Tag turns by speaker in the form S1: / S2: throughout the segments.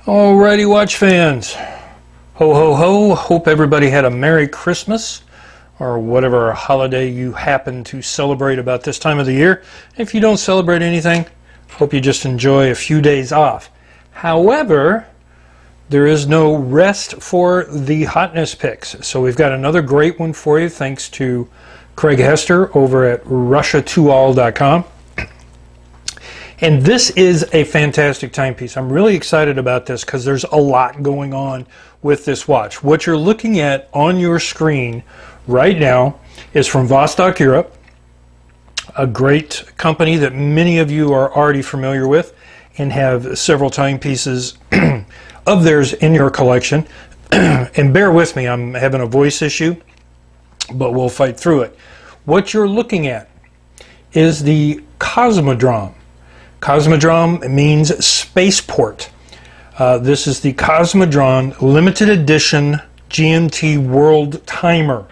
S1: Alrighty, watch fans. Ho ho ho. Hope everybody had a Merry Christmas or whatever holiday you happen to celebrate about this time of the year. If you don't celebrate anything, hope you just enjoy a few days off. However, there is no rest for the Hotness Picks. So we've got another great one for you thanks to Craig Hester over at Russia2all.com. And this is a fantastic timepiece. I'm really excited about this because there's a lot going on with this watch. What you're looking at on your screen right now is from Vostok-Europe, a great company that many of you are already familiar with and have several timepieces of theirs in your collection. And bear with me, I'm having a voice issue, but we'll fight through it. What you're looking at is the Cosmodrome. Cosmodrome means Spaceport. This is the Cosmodrome limited edition GMT Worldtimer.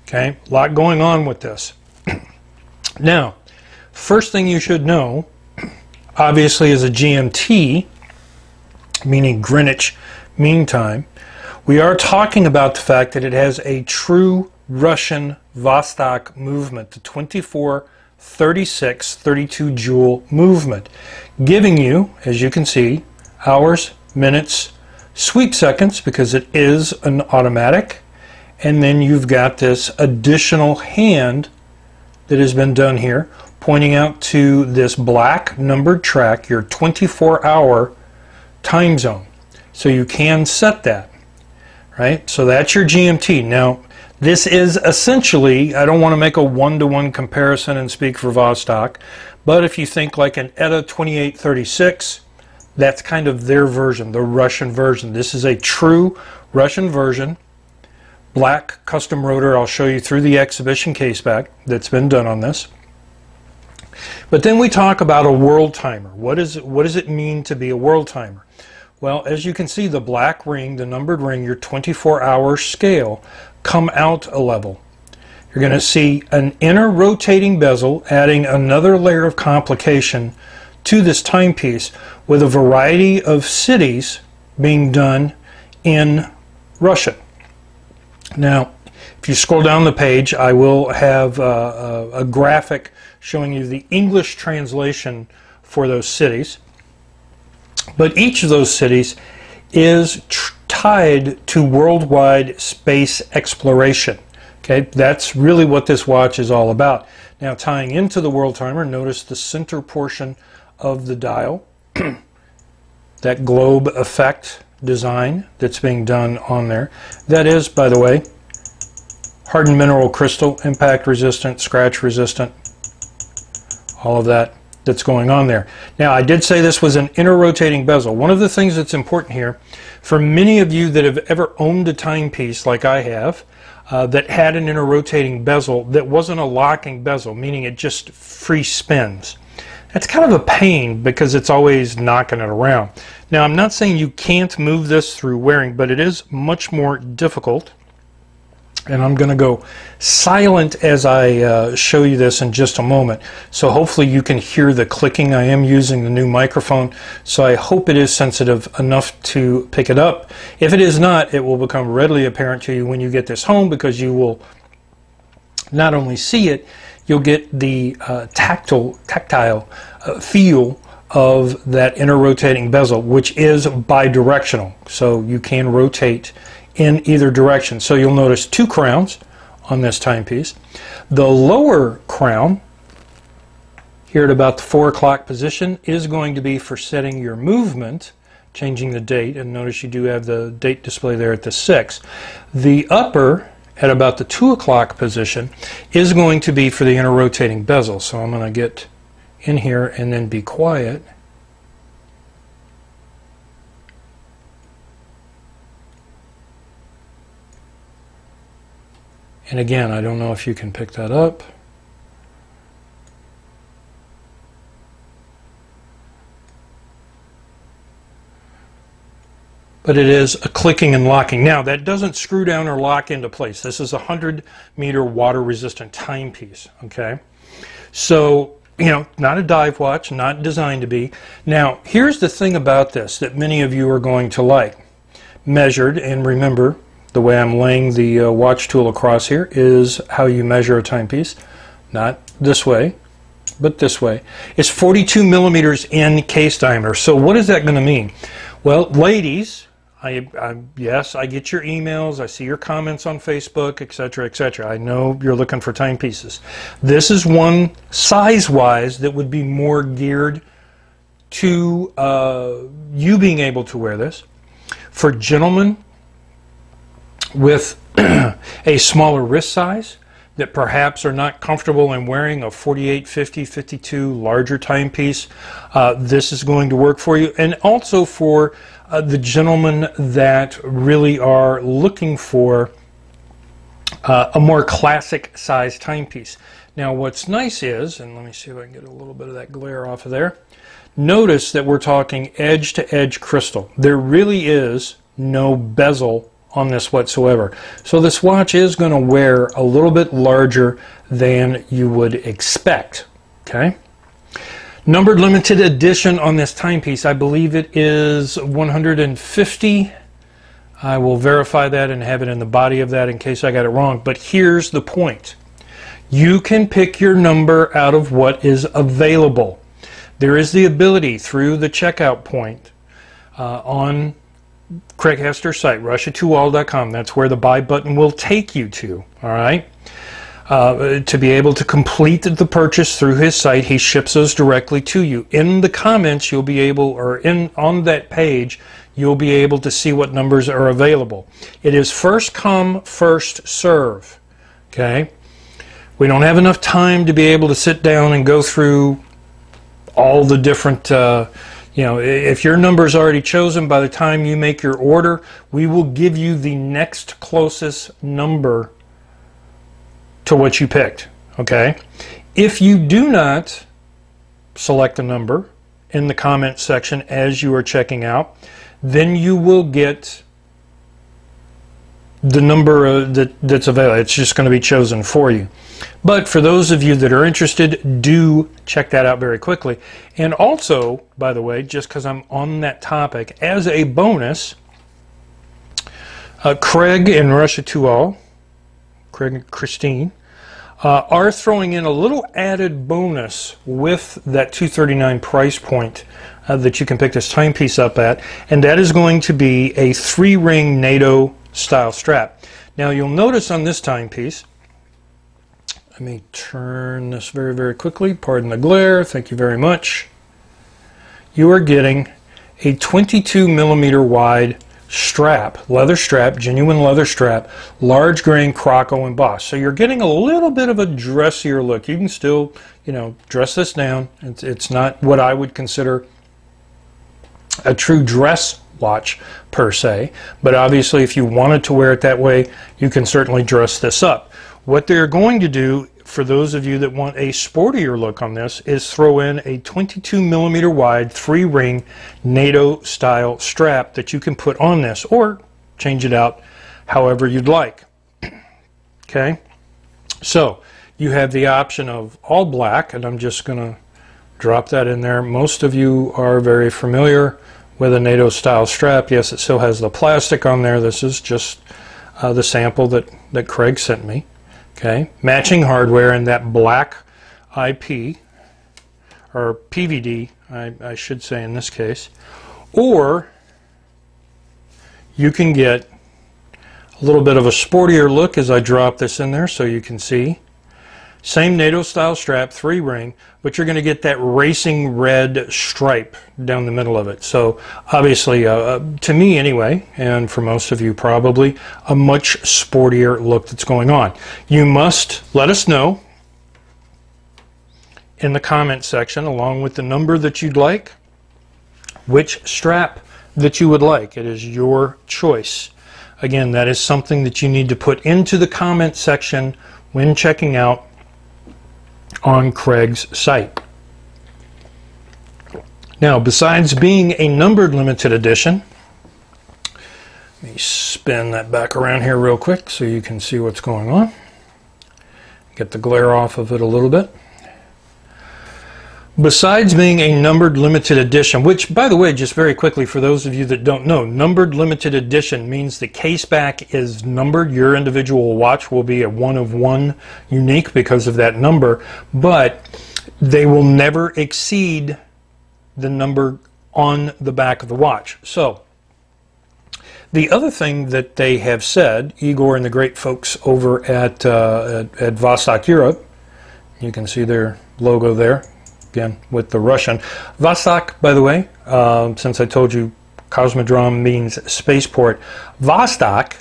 S1: Okay, a lot going on with this. Now, first thing you should know, obviously, is a GMT, meaning Greenwich Mean Time. We are talking about the fact that it has a true Russian Vostok movement, the 24-36-32 joule movement, giving you, as you can see, hours, minutes, sweep seconds, because it is an automatic, and then you've got this additional hand that has been done here, pointing out to this black numbered track, your 24-hour time zone. So you can set that, right? So that's your GMT. Now, this is essentially, I don't want to make a one-to-one comparison and speak for Vostok, but if you think like an ETA 2836, that's kind of their version, the Russian version. This is a true Russian version, black custom rotor. I'll show you through the exhibition caseback that's been done on this. But then we talk about a world timer. What does it mean to be a world timer? Well, as you can see, the black ring, the numbered ring, your 24-hour scale, come out a level. You're going to see an inner rotating bezel adding another layer of complication to this timepiece with a variety of cities being done in Russian. Now, if you scroll down the page, I will have a graphic showing you the English translation for those cities. But each of those cities is tied to worldwide space exploration. Okay, that's really what this watch is all about. Now, tying into the world timer, notice the center portion of the dial, that globe effect design that's being done on there. That is, by the way, hardened mineral crystal, impact resistant, scratch resistant, all of that that's going on there. Now, I did say this was an inner rotating bezel. One of the things that's important here, for many of you that have ever owned a timepiece like I have, that had an inner rotating bezel that wasn't a locking bezel, meaning it just free spins. That's kind of a pain because it's always knocking it around. Now, I'm not saying you can't move this through wearing, but it is much more difficult. And I'm going to go silent as I show you this in just a moment. So hopefully you can hear the clicking. I am using the new microphone, so I hope it is sensitive enough to pick it up. If it is not, it will become readily apparent to you when you get this home, because you will not only see it, you'll get the tactile feel of that inner rotating bezel, which is bidirectional. So you can rotate in either direction. So you'll notice two crowns on this timepiece. The lower crown, here at about the 4 o'clock position, is going to be for setting your movement, changing the date, and notice you do have the date display there at the 6. The upper, at about the 2 o'clock position, is going to be for the inner rotating bezel. So I'm going to get in here and then be quiet. And again, I don't know if you can pick that up. But it is a clicking and locking. Now, that doesn't screw down or lock into place. This is a 100-meter water-resistant timepiece, okay? So you know, not a dive watch, not designed to be. Now, here's the thing about this that many of you are going to like. Measured, and remember, the way I'm laying the watch tool across here is how you measure a timepiece. Not this way, but this way. It's 42 millimeters in case diameter. So what is that going to mean? Well, ladies, yes, I get your emails, I see your comments on Facebook, etc., etc. I know you're looking for timepieces. This is one size-wise that would be more geared to you being able to wear this. For gentlemen with a smaller wrist size that perhaps are not comfortable in wearing a 48, 50, 52 larger timepiece, this is going to work for you. And also for the gentlemen that really are looking for a more classic size timepiece. Now what's nice is, and let me see if I can get a little bit of that glare off of there, notice that we're talking edge to edge crystal. There really is no bezel on this whatsoever. So this watch is going to wear a little bit larger than you would expect. Okay. Numbered limited edition on this timepiece, I believe it is 150. I will verify that and have it in the body of that in case I got it wrong. But here's the point. You can pick your number out of what is available. There is the ability through the checkout point on Craig Hester's site, Russia2all.com. That's where the buy button will take you to. All right. To be able to complete the purchase through his site, he ships those directly to you. In the comments, you'll be able, or on that page, you'll be able to see what numbers are available. It is first come, first serve. Okay? We don't have enough time to be able to sit down and go through all the different, you know, if your number is already chosen by the time you make your order, we will give you the next closest number to what you picked. Okay? If you do not select a number in the comment section as you are checking out, then you will get the number that's available. It's just going to be chosen for you. But for those of you that are interested, do check that out very quickly. And also, by the way, just because I'm on that topic, as a bonus, Craig and Russia2all, Craig and Christine, are throwing in a little added bonus with that $239 price point that you can pick this timepiece up at, and that is going to be a 3-ring NATO style strap. Now you'll notice on this timepiece, let me turn this very, very quickly, pardon the glare, thank you very much. You are getting a 22 millimeter wide strap, leather strap, genuine leather strap, large grain Croco embossed. So you're getting a little bit of a dressier look. You can still, you know, dress this down. It's not what I would consider a true dress watch per se, but obviously if you wanted to wear it that way, you can certainly dress this up. What they're going to do, for those of you that want a sportier look on this, is throw in a 22 millimeter wide 3-ring NATO style strap that you can put on this, or change it out however you'd like. Okay, so you have the option of all black, and I'm just going to drop that in there. Most of you are very familiar with a NATO style strap. Yes, it still has the plastic on there. This is just the sample that Craig sent me. Okay, matching hardware in that black IP, or PVD, I should say in this case, or you can get a little bit of a sportier look as I drop this in there so you can see. Same NATO style strap, 3-ring, but you're going to get that racing red stripe down the middle of it. So obviously, to me anyway, and for most of you probably, a much sportier look that's going on. You must let us know in the comment section, along with the number that you'd like, which strap that you would like. It is your choice. Again, that is something that you need to put into the comment section when checking out on Craig's site. Now, besides being a numbered limited edition, let me spin that back around here real quick so you can see what's going on. Get the glare off of it a little bit. Besides being a numbered limited edition, which, by the way, just very quickly for those of you that don't know, numbered limited edition means the case back is numbered. Your individual watch will be a 1 of 1 unique because of that number, but they will never exceed the number on the back of the watch. So the other thing that they have said, Igor and the great folks over at Vostok-Europe, you can see their logo there, again with the Russian. Vostok, by the way, since I told you Kosmodrome means spaceport, Vostok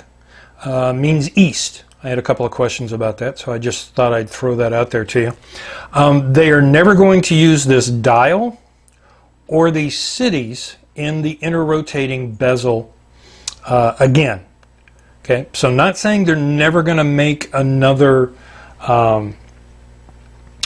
S1: means east. I had a couple of questions about that, so I just thought I'd throw that out there to you. They are never going to use this dial or these cities in the inter-rotating bezel again. Okay, so not saying they're never going to make another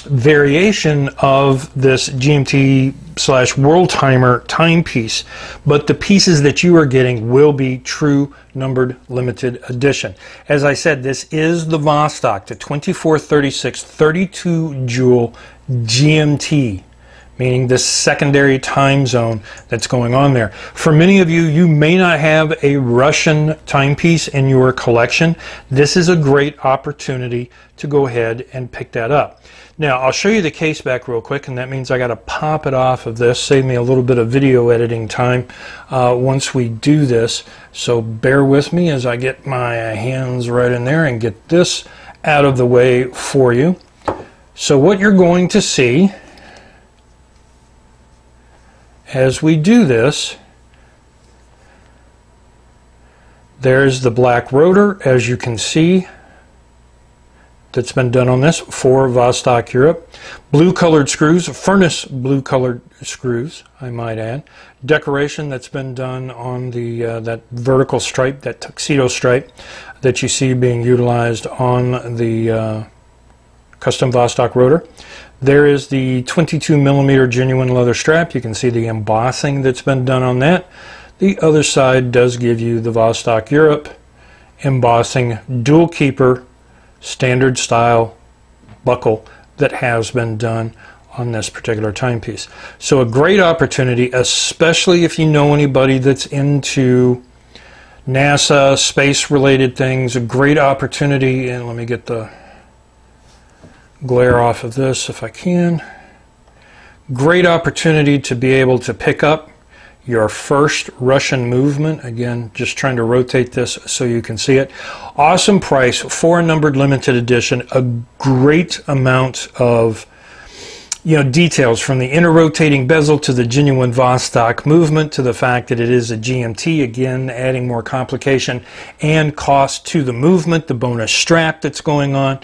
S1: variation of this GMT / Worldtimer timepiece, but the pieces that you are getting will be true numbered limited edition. As I said, this is the Vostok, the 2436 32 jewel GMT, meaning the secondary time zone that's going on there. For many of you, you may not have a Russian timepiece in your collection. This is a great opportunity to go ahead and pick that up. Now, I'll show you the case back real quick, and that means I got to pop it off of this, save me a little bit of video editing time once we do this. So bear with me as I get my hands right in there and get this out of the way for you. So what you're going to see as we do this, there's the black rotor, as you can see, that's been done on this for Vostok-Europe. Blue colored screws, furnace blue colored screws, I might add. Decoration that's been done on the that vertical stripe, that tuxedo stripe that you see being utilized on the custom Vostok rotor. There is the 22mm genuine leather strap. You can see the embossing that's been done on that. The other side does give you the Vostok-Europe embossing dual keeper standard style buckle that has been done on this particular timepiece. So a great opportunity, especially if you know anybody that's into NASA, space related things, a great opportunity. And let me get the glare off of this if I can. Great opportunity to be able to pick up your first Russian movement. Again, just trying to rotate this so you can see it. Awesome price for a numbered limited edition. A great amount of details, from the inter-rotating bezel to the genuine Vostok movement to the fact that it is a GMT, again adding more complication and cost to the movement, the bonus strap that's going on,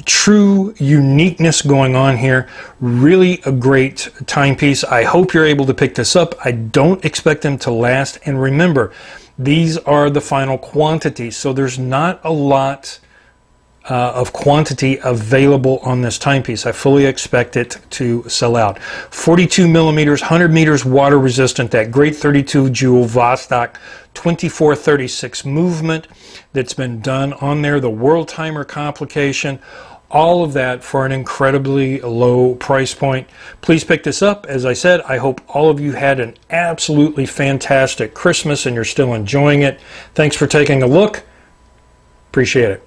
S1: true uniqueness going on here. Really a great timepiece. I hope you're able to pick this up. I don't expect them to last, and remember, these are the final quantities, so there's not a lot of quantity available on this timepiece. I fully expect it to sell out. 42mm, 100 meters water resistant, that great 32 jewel Vostok 2436 movement that's been done on there, the Worldtimer complication, all of that for an incredibly low price point. Please pick this up. As I said, I hope all of you had an absolutely fantastic Christmas and you're still enjoying it. Thanks for taking a look. Appreciate it.